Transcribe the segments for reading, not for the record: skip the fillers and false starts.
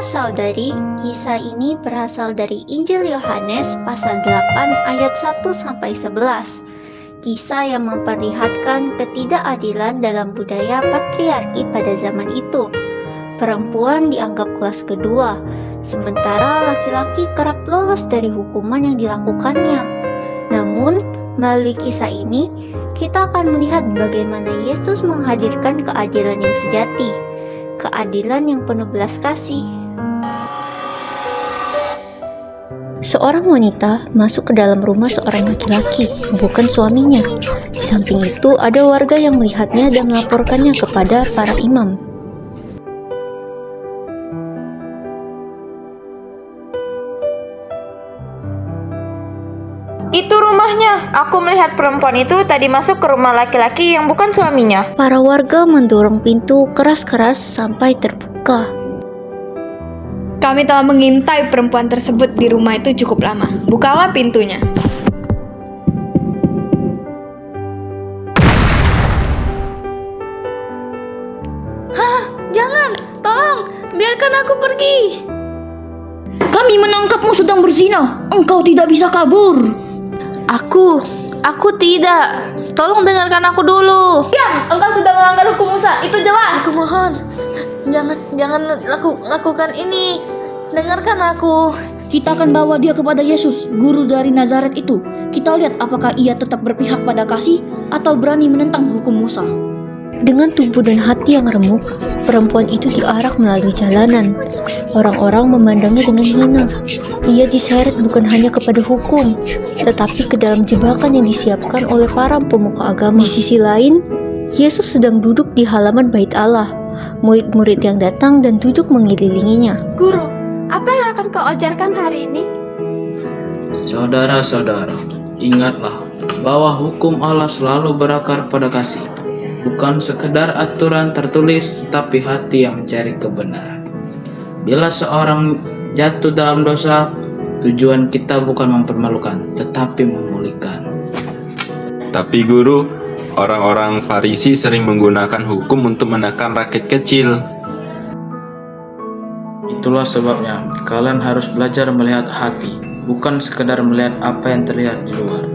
saudara-saudari, kisah ini berasal dari Injil Yohanes pasal 8 ayat 1-11. Kisah yang memperlihatkan ketidakadilan dalam budaya patriarki pada zaman itu. Perempuan dianggap kelas kedua, sementara laki-laki kerap lolos dari hukuman yang dilakukannya. Namun, melalui kisah ini, kita akan melihat bagaimana Yesus menghadirkan keadilan yang sejati, keadilan yang penuh belas kasih. Seorang wanita masuk ke dalam rumah seorang laki-laki, bukan suaminya. Di samping itu, ada warga yang melihatnya dan melaporkannya kepada para imam. Itu rumahnya. Aku melihat perempuan itu tadi masuk ke rumah laki-laki yang bukan suaminya. Para warga mendorong pintu keras-keras sampai terbuka. Kami telah mengintai perempuan tersebut di rumah itu cukup lama. Bukalah pintunya. Jangan, tolong, biarkan aku pergi. Kami menangkapmu sedang berzina. Engkau tidak bisa kabur. Aku tidak. Tolong dengarkan aku dulu. Diam, engkau sudah melanggar hukum Musa. Itu jelas. Aku mohon, jangan lakukan ini. Dengarkan aku. Kita akan bawa dia kepada Yesus, guru dari Nazaret itu. Kita lihat apakah ia tetap berpihak pada kasih atau berani menentang hukum Musa. Dengan tubuh dan hati yang remuk, perempuan itu diarak melalui jalanan. Orang-orang memandangnya dengan hina. Ia diseret bukan hanya kepada hukum, tetapi ke dalam jebakan yang disiapkan oleh para pemuka agama. Di sisi lain, Yesus sedang duduk di halaman Bait Allah. Murid-murid yang datang dan duduk mengelilinginya. Guru, apa yang akan kau ajarkan hari ini? Saudara-saudara, ingatlah bahwa hukum Allah selalu berakar pada kasih. Bukan sekedar aturan tertulis, tapi hati yang mencari kebenaran. Bila seorang jatuh dalam dosa, tujuan kita bukan mempermalukan, tetapi memulihkan. Tapi guru, orang-orang Farisi sering menggunakan hukum untuk menekan rakyat kecil. Itulah sebabnya kalian harus belajar melihat hati, bukan sekedar melihat apa yang terlihat di luar.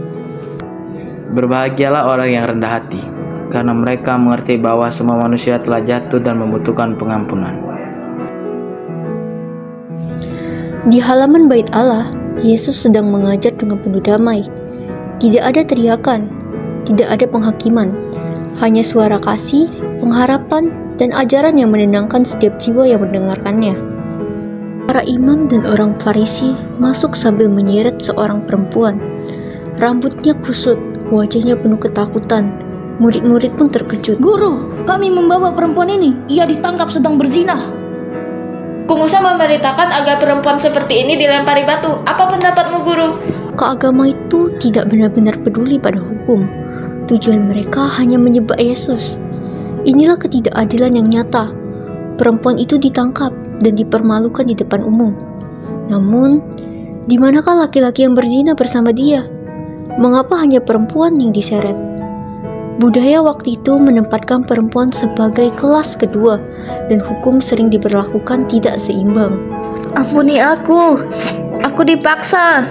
Berbahagialah orang yang rendah hati, karena mereka mengerti bahwa semua manusia telah jatuh dan membutuhkan pengampunan. Di halaman Bait Allah, Yesus sedang mengajar dengan penuh damai. Tidak ada teriakan, tidak ada penghakiman, hanya suara kasih, pengharapan, dan ajaran yang menenangkan setiap jiwa yang mendengarkannya. Para imam dan orang Farisi masuk sambil menyeret seorang perempuan. Rambutnya kusut, wajahnya penuh ketakutan. Murid-murid pun terkejut. Guru, kami membawa perempuan ini. Ia ditangkap sedang berzina. Hukum Musa memberitakan agar perempuan seperti ini dilempari batu. Apa pendapatmu, guru? Keagama itu tidak benar-benar peduli pada hukum. Tujuan mereka hanya menyembah Yesus. Inilah ketidakadilan yang nyata. Perempuan itu ditangkap dan dipermalukan di depan umum. Namun, di manakah laki-laki yang berzina bersama dia? Mengapa hanya perempuan yang diseret? Budaya waktu itu menempatkan perempuan sebagai kelas kedua, dan hukum sering diberlakukan tidak seimbang. Ampuni aku dipaksa.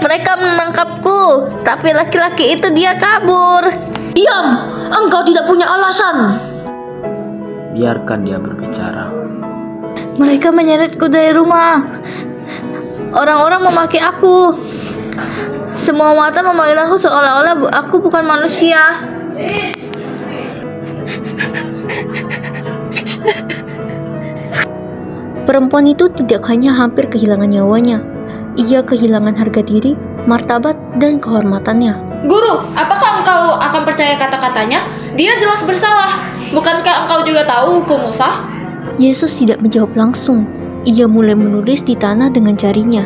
Mereka menangkapku, tapi laki-laki itu dia kabur. Diam, engkau tidak punya alasan. Biarkan dia berbicara. Mereka menyeretku dari rumah. Orang-orang memaki aku. Semua mata memandang aku seolah-olah aku bukan manusia. Perempuan itu tidak hanya hampir kehilangan nyawanya, ia kehilangan harga diri, martabat, dan kehormatannya. Guru, apakah engkau akan percaya kata-katanya? Dia jelas bersalah. Bukankah engkau juga tahu hukum Musa? Yesus tidak menjawab langsung. Ia mulai menulis di tanah dengan jarinya.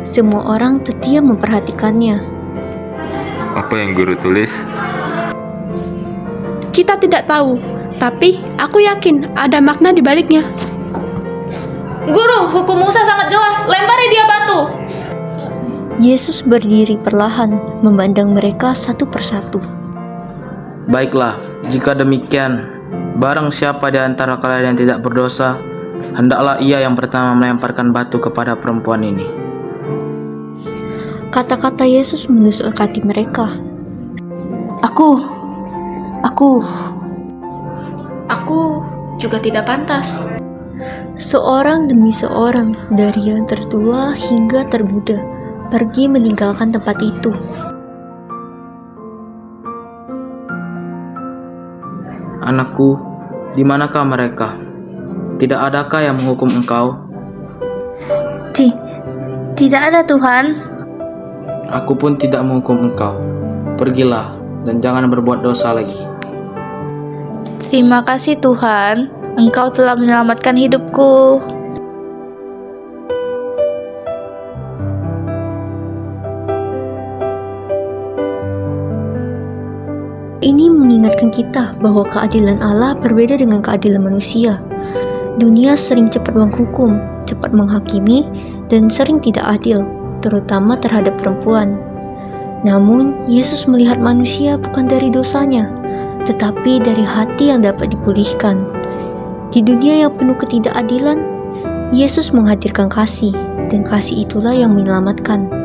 Semua orang terdiam memperhatikannya. Apa yang guru tulis? Kita tidak tahu, tapi aku yakin ada makna di baliknya. Guru, hukum Musa sangat jelas. Lempari dia batu. Yesus berdiri perlahan, memandang mereka satu persatu. Baiklah, jika demikian, barang siapa di antara kalian yang tidak berdosa, hendaklah ia yang pertama melemparkan batu kepada perempuan ini." Kata-kata Yesus menusuk hati mereka. Aku Aku juga tidak pantas. Seorang demi seorang, dari yang tertua hingga termuda, pergi meninggalkan tempat itu. "Anakku, di manakah mereka? Tidak adakah yang menghukum engkau?" tidak ada Tuhan. "Aku pun tidak menghukum engkau. Pergilah dan jangan berbuat dosa lagi." Terima kasih Tuhan, Engkau telah menyelamatkan hidupku. Ini mengingatkan kita bahwa keadilan Allah berbeda dengan keadilan manusia. Dunia sering cepat menghukum, cepat menghakimi, dan sering tidak adil, terutama terhadap perempuan. Namun, Yesus melihat manusia bukan dari dosanya, tetapi dari hati yang dapat dipulihkan. Di dunia yang penuh ketidakadilan, Yesus menghadirkan kasih, dan kasih itulah yang menyelamatkan.